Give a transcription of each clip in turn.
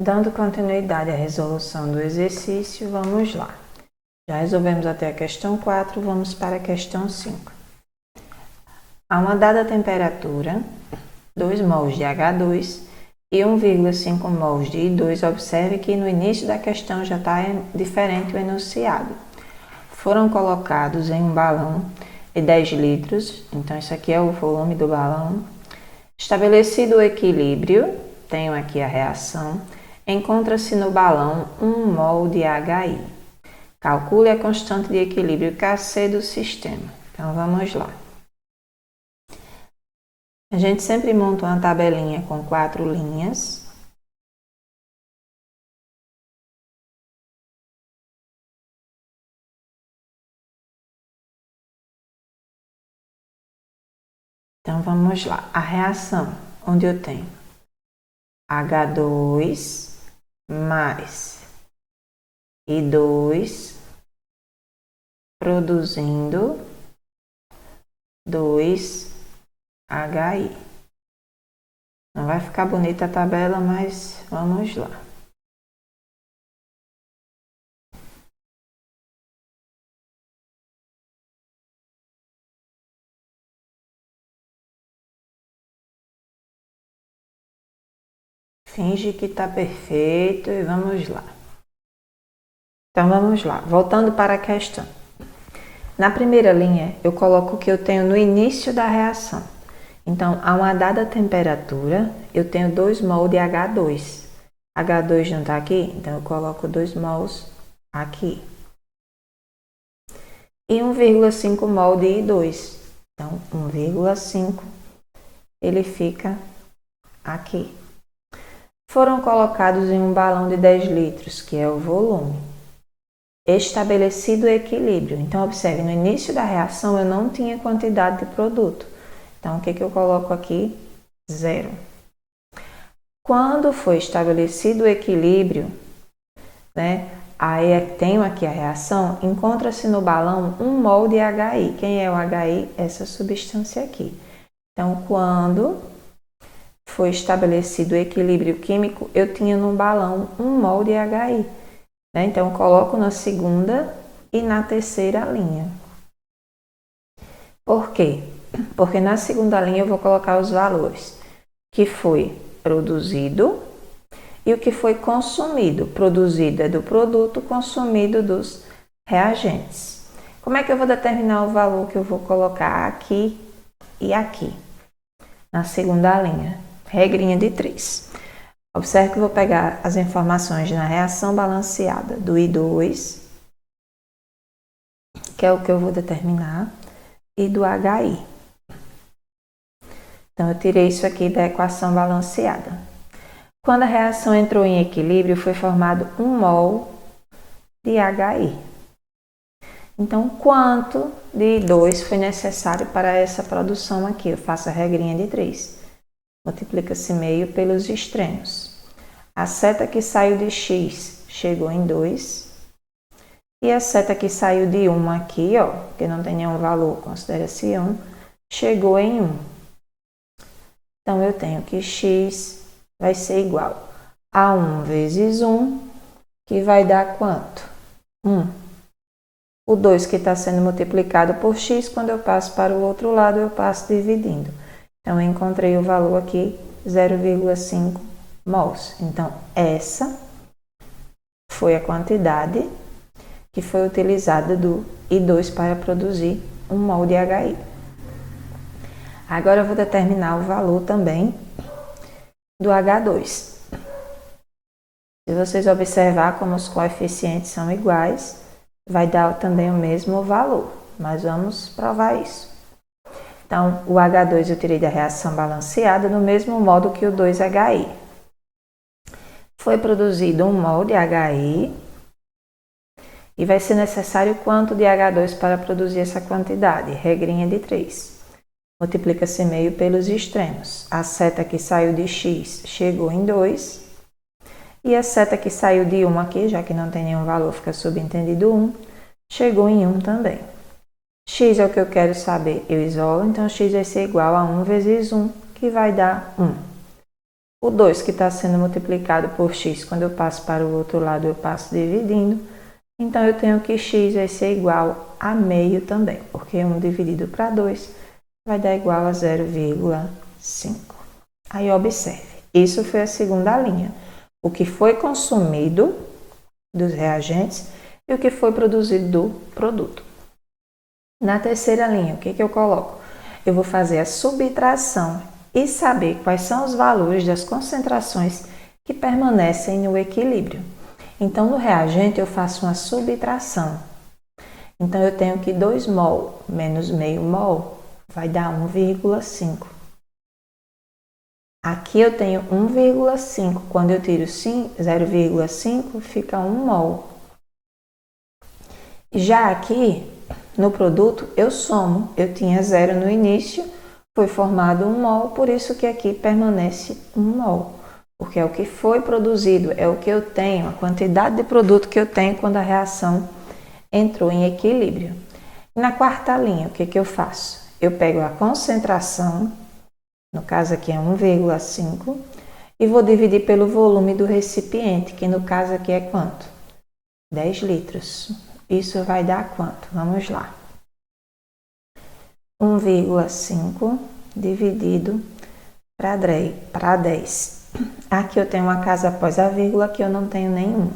Dando continuidade à resolução do exercício, vamos lá. Já resolvemos até a questão 4, vamos para a questão 5. A uma dada temperatura, 2 mols de H2 e 1,5 mols de I2, observe que no início da questão já está diferente o enunciado. Foram colocados em um balão de 10 litros, então isso aqui é o volume do balão. Estabelecido o equilíbrio, tenho aqui a reação, encontra-se no balão 1 mol de HI. Calcule a constante de equilíbrio Kc do sistema. Então, vamos lá. A gente sempre monta uma tabelinha com 4 linhas. Então, vamos lá. A reação, onde eu tenho H2 mais I2 produzindo 2HI. Não vai ficar bonita a tabela, mas vamos lá. Finge que está perfeito e vamos lá. Então, vamos lá. Voltando para a questão. Na primeira linha, eu coloco o que eu tenho no início da reação. Então, a uma dada temperatura, eu tenho 2 mol de H2. H2 não está aqui? Então, eu coloco 2 mols aqui. E 1,5 mol de I2. Então, 1,5, ele fica aqui. Foram colocados em um balão de 10 litros, que é o volume. Estabelecido o equilíbrio. Então, observe, no início da reação eu não tinha quantidade de produto. Então, o que eu coloco aqui? 0. Quando foi estabelecido o equilíbrio, aí tenho aqui a reação, encontra-se no balão 1 mol de HI. Quem é o HI? Essa substância aqui. Então, quando foi estabelecido o equilíbrio químico, eu tinha no balão 1 mol de HI. Então, eu coloco na segunda e na terceira linha. Por quê? Porque na segunda linha eu vou colocar os valores que foi produzido e o que foi consumido. Produzido é do produto, consumido dos reagentes. Como é que eu vou determinar o valor que eu vou colocar aqui e aqui? Na segunda linha, regrinha de 3. Observe que eu vou pegar as informações na reação balanceada do I2, que é o que eu vou determinar, e do HI. Então, eu tirei isso aqui da equação balanceada. Quando a reação entrou em equilíbrio, foi formado 1 mol de HI. Então, quanto de I2 foi necessário para essa produção aqui? Eu faço a regrinha de 3. Multiplica-se meio pelos extremos. A seta que saiu de x chegou em 2. E a seta que saiu de 1 aqui, que não tem nenhum valor, considera-se 1, chegou em 1. Então, eu tenho que x vai ser igual a 1 vezes 1, que vai dar quanto? 1. O 2 que está sendo multiplicado por x, quando eu passo para o outro lado, eu passo dividindo. Então, eu encontrei o valor aqui, 0,5 mols. Então, essa foi a quantidade que foi utilizada do I2 para produzir 1 mol de HI. Agora, eu vou determinar o valor também do H2. Se vocês observar como os coeficientes são iguais, vai dar também o mesmo valor. Mas vamos provar isso. Então, o H2 eu tirei da reação balanceada do mesmo modo que o 2HI. Foi produzido 1 mol de HI e vai ser necessário quanto de H2 para produzir essa quantidade? Regrinha de 3. Multiplica-se meio pelos extremos. A seta que saiu de x chegou em 2 e a seta que saiu de 1 aqui, já que não tem nenhum valor, fica subentendido 1, chegou em 1 também. X é o que eu quero saber, eu isolo, então x vai ser igual a 1 vezes 1, que vai dar 1. O 2 que está sendo multiplicado por x, quando eu passo para o outro lado, eu passo dividindo. Então, eu tenho que x vai ser igual a meio também, porque 1 dividido para 2 vai dar igual a 0,5. Aí, observe, isso foi a segunda linha. O que foi consumido dos reagentes e o que foi produzido do produto. Na terceira linha, o que eu coloco? Eu vou fazer a subtração e saber quais são os valores das concentrações que permanecem no equilíbrio. Então, no reagente, eu faço uma subtração. Então, eu tenho que 2 mol menos meio mol vai dar 1,5. Aqui eu tenho 1,5. Quando eu tiro 0,5, fica 1 mol. Já aqui, no produto, eu somo. Eu tinha 0 no início, foi formado 1 mol, por isso que aqui permanece 1 mol. Porque é o que foi produzido, é o que eu tenho, a quantidade de produto que eu tenho quando a reação entrou em equilíbrio. Na quarta linha, o que eu faço? Eu pego a concentração, no caso aqui é 1,5, e vou dividir pelo volume do recipiente, que no caso aqui é quanto? 10 litros. Isso vai dar quanto? Vamos lá. 1,5 dividido para 10. Aqui eu tenho uma casa após a vírgula, aqui eu não tenho nenhuma.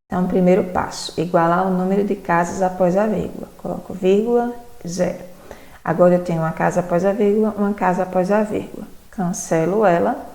Então, primeiro passo, igualar o número de casas após a vírgula. Coloco vírgula, 0. Agora eu tenho uma casa após a vírgula, uma casa após a vírgula. Cancelo ela,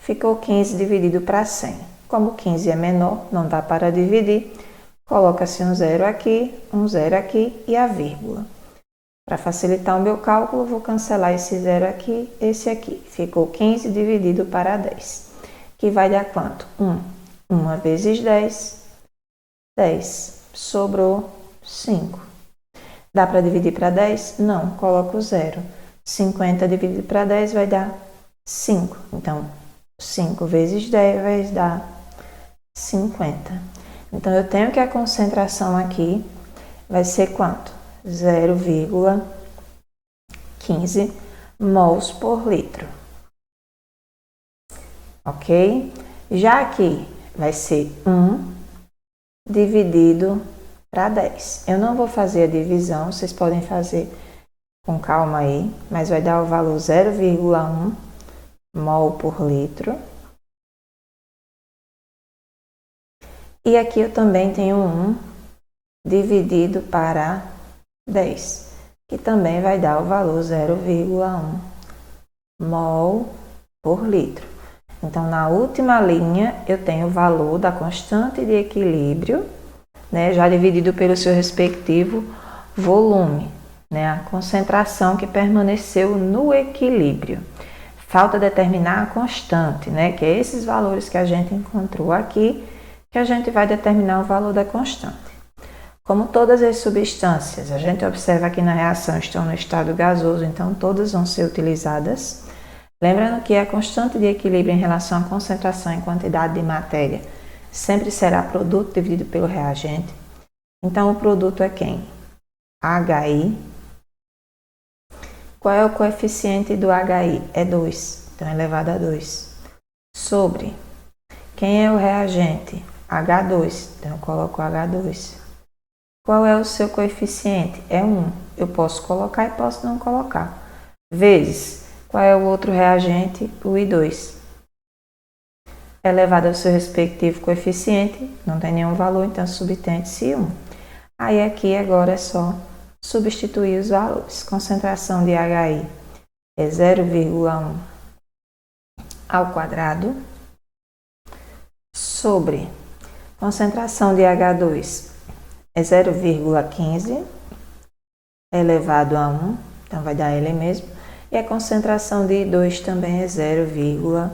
ficou 15 dividido para 100. Como 15 é menor, não dá para dividir, coloca-se um 0 aqui e a vírgula. Para facilitar o meu cálculo, vou cancelar esse 0 aqui, esse aqui. Ficou 15 dividido para 10, que vai dar quanto? 1. 1 vezes 10, 10. Sobrou 5. Dá para dividir para 10? Não, coloco 0. 50 dividido para 10 vai dar 5. Então, 5 vezes 10 vai dar 50. Então, eu tenho que a concentração aqui vai ser quanto? 0,15 mols por litro. Ok? Já aqui vai ser 1 dividido para 10. Eu não vou fazer a divisão, vocês podem fazer com calma aí, mas vai dar o valor 0,1 mol por litro. E aqui eu também tenho 1 dividido para 10, que também vai dar o valor 0,1 mol por litro. Então, na última linha, eu tenho o valor da constante de equilíbrio, né, já dividido pelo seu respectivo volume, né, a concentração que permaneceu no equilíbrio. Falta determinar a constante, né, que é esses valores que a gente encontrou aqui, que a gente vai determinar o valor da constante. Como todas as substâncias, a gente observa aqui na reação estão no estado gasoso, então todas vão ser utilizadas. Lembrando que a constante de equilíbrio em relação à concentração em quantidade de matéria sempre será produto dividido pelo reagente. Então, o produto é quem? HI. Qual é o coeficiente do HI? É 2, então elevado a 2. Sobre quem é o reagente? H2, então eu coloco H2. Qual é o seu coeficiente? É 1. Eu posso colocar e posso não colocar. Vezes, qual é o outro reagente? O I2. Elevado ao seu respectivo coeficiente, não tem nenhum valor, então subtende-se 1. Aí aqui agora é só substituir os valores. Concentração de HI é 0,1 ao quadrado sobre concentração de H2 é 0,15 elevado a 1, então vai dar ele mesmo. E a concentração de I2 também é 0,1.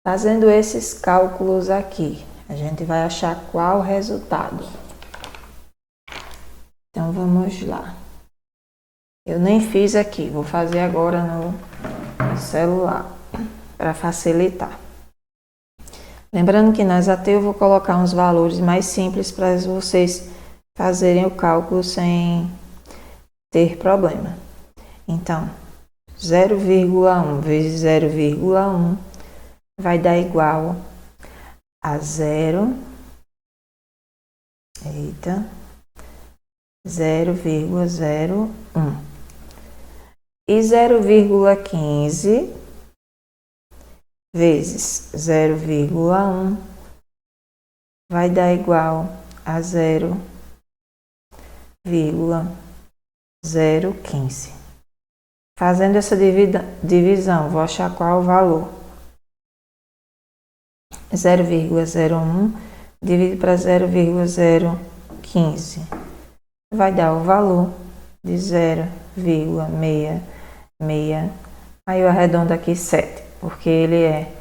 Fazendo esses cálculos aqui, a gente vai achar qual o resultado. Então, vamos lá. Eu nem fiz aqui, vou fazer agora no celular, para facilitar. Lembrando que nas AT eu vou colocar uns valores mais simples para vocês fazerem o cálculo sem ter problema. Então, 0,1 vezes 0,1 vai dar igual a 0,01. E 0,15 vezes 0,1 vai dar igual a 0,015. Fazendo essa divisão, vou achar qual o valor. 0,01 dividido para 0,015 vai dar o valor de 0,66. Aí eu arredondo aqui 7, porque ele é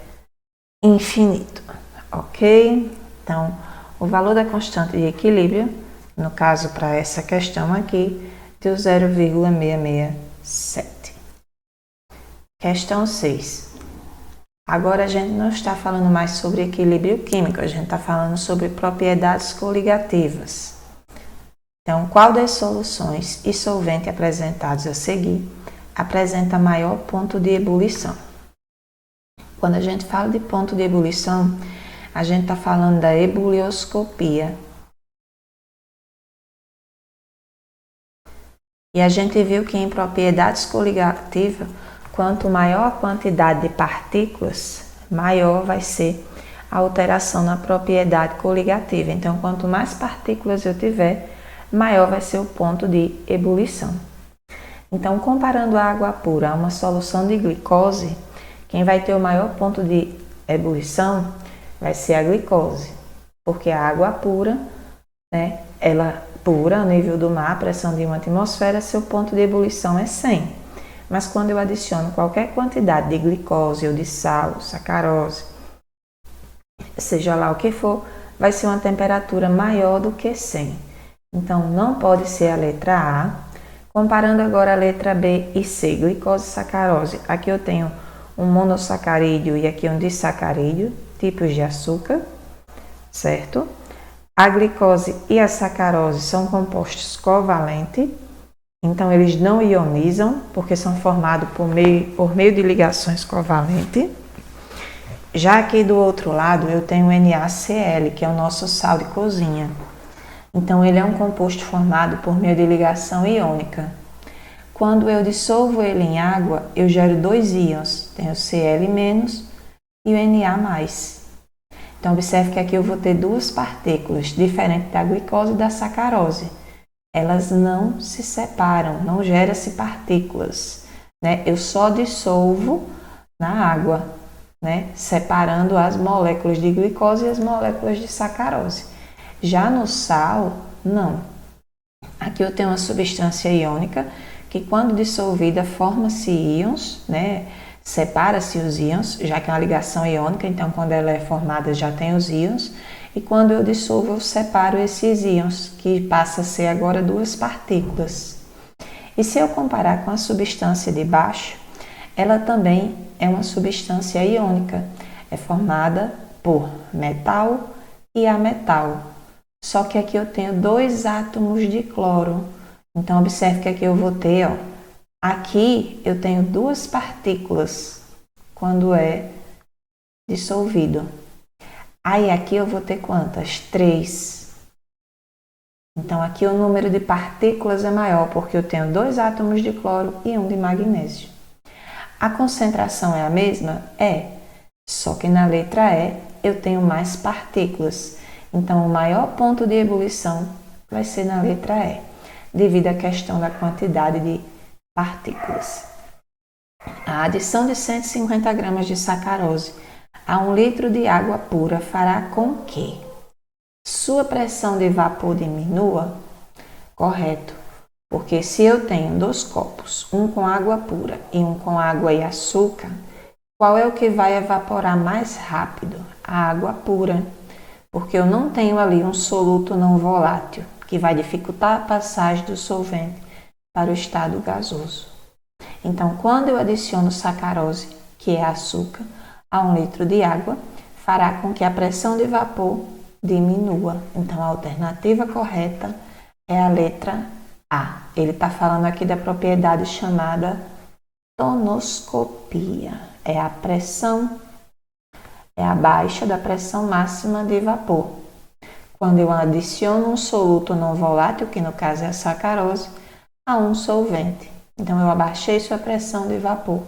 infinito, ok? Então, o valor da constante de equilíbrio, no caso para essa questão aqui, deu 0,667. Questão 6. Agora a gente não está falando mais sobre equilíbrio químico, a gente está falando sobre propriedades coligativas. Então, qual das soluções e solvente apresentados a seguir apresenta maior ponto de ebulição? Quando a gente fala de ponto de ebulição, a gente está falando da ebulioscopia. E a gente viu que em propriedades coligativas, quanto maior a quantidade de partículas, maior vai ser a alteração na propriedade coligativa. Então, quanto mais partículas eu tiver, maior vai ser o ponto de ebulição. Então, comparando a água pura a uma solução de glicose, quem vai ter o maior ponto de ebulição vai ser a glicose, porque a água pura, né, ela pura, a nível do mar, a pressão de uma atmosfera, seu ponto de ebulição é 100. Mas quando eu adiciono qualquer quantidade de glicose ou de sal, sacarose, seja lá o que for, vai ser uma temperatura maior do que 100. Então, não pode ser a letra A. Comparando agora a letra B e C, glicose e sacarose. Aqui eu tenho um monossacarídeo e aqui um disacarídeo, tipos de açúcar, certo? A glicose e a sacarose são compostos covalentes. Então, eles não ionizam, porque são formados por meio de ligações covalentes. Já aqui do outro lado, eu tenho o NaCl, que é o nosso sal de cozinha. Então, ele é um composto formado por meio de ligação iônica. Quando eu dissolvo ele em água, eu gero dois íons. Tenho o Cl- e o Na+. Então, observe que aqui eu vou ter duas partículas, diferente da glicose e da sacarose. Elas não se separam, não geram-se partículas, né? Eu só dissolvo na água, né? Separando as moléculas de glicose e as moléculas de sacarose. Já no sal, não. Aqui eu tenho uma substância iônica que, quando dissolvida, forma-se íons, né? Separa-se os íons, já que é uma ligação iônica, então quando ela é formada já tem os íons. E quando eu dissolvo, eu separo esses íons, que passa a ser agora duas partículas. E se eu comparar com a substância de baixo, ela também é uma substância iônica. É formada por metal e ametal. Só que aqui eu tenho dois átomos de cloro. Então, observe que aqui eu vou ter, ó, aqui eu tenho duas partículas quando é dissolvido. Aí aqui eu vou ter quantas? 3. Então aqui o número de partículas é maior, porque eu tenho dois átomos de cloro e um de magnésio. A concentração é a mesma? É. Só que na letra E eu tenho mais partículas. Então o maior ponto de ebulição vai ser na letra E, devido à questão da quantidade de partículas. A adição de 150 gramas de sacarose a 1 litro de água pura fará com que sua pressão de vapor diminua? Correto, porque se eu tenho dois copos, um com água pura e um com água e açúcar, qual é o que vai evaporar mais rápido? A água pura, porque eu não tenho ali um soluto não volátil, que vai dificultar a passagem do solvente para o estado gasoso. Então, quando eu adiciono sacarose, que é açúcar, a 1 litro de água, fará com que a pressão de vapor diminua. Então, a alternativa correta é a letra A. Ele está falando aqui da propriedade chamada tonoscopia. É a pressão, é a baixa da pressão máxima de vapor. Quando eu adiciono um soluto não volátil, que no caso é a sacarose, a um solvente. Então, eu abaixei sua pressão de vapor.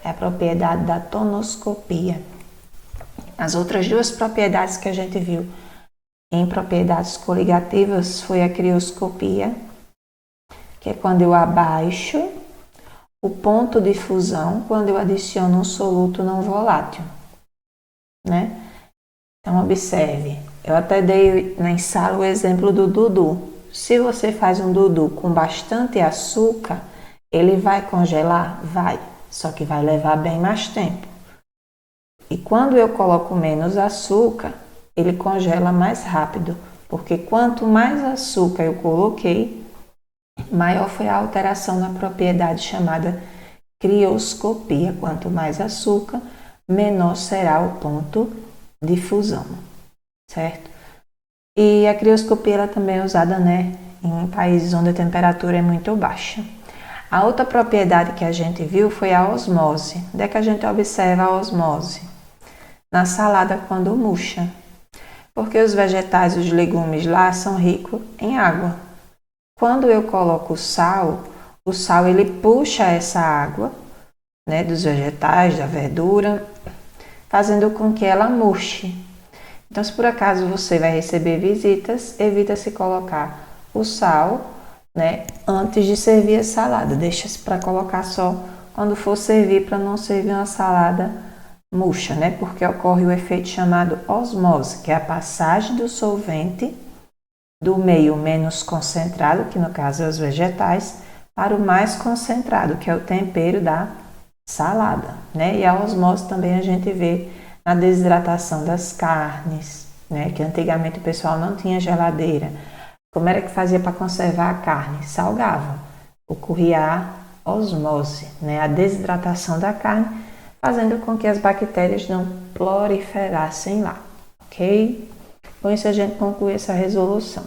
É a propriedade da tonoscopia. As outras duas propriedades que a gente viu em propriedades coligativas foi a crioscopia, que é quando eu abaixo o ponto de fusão quando eu adiciono um soluto não volátil, né? Então, observe, eu até dei na sala o exemplo do dudu. Se você faz um dudu com bastante açúcar, ele vai congelar? Vai, só que vai levar bem mais tempo. E quando eu coloco menos açúcar, ele congela mais rápido, porque quanto mais açúcar eu coloquei, maior foi a alteração na propriedade chamada crioscopia. Quanto mais açúcar, menor será o ponto de fusão, certo? E a crioscopia ela também é usada, né, em países onde a temperatura é muito baixa. A outra propriedade que a gente viu foi a osmose. Onde é que a gente observa a osmose? Na salada quando murcha. Porque os vegetais, os legumes lá são ricos em água. Quando eu coloco o sal ele puxa essa água, né, dos vegetais, da verdura, fazendo com que ela murche. Então, se por acaso você vai receber visitas, evita-se colocar o sal, né, antes de servir a salada. Deixa-se para colocar só quando for servir, para não servir uma salada murcha, né? Porque ocorre o efeito chamado osmose, que é a passagem do solvente do meio menos concentrado, que no caso é os vegetais, para o mais concentrado, que é o tempero da salada, né? E a osmose também a gente vê na desidratação das carnes, né? Que antigamente o pessoal não tinha geladeira. Como era que fazia para conservar a carne? Salgava. Ocorria a osmose, né? A desidratação da carne, fazendo com que as bactérias não proliferassem lá, ok? Com isso a gente conclui essa resolução.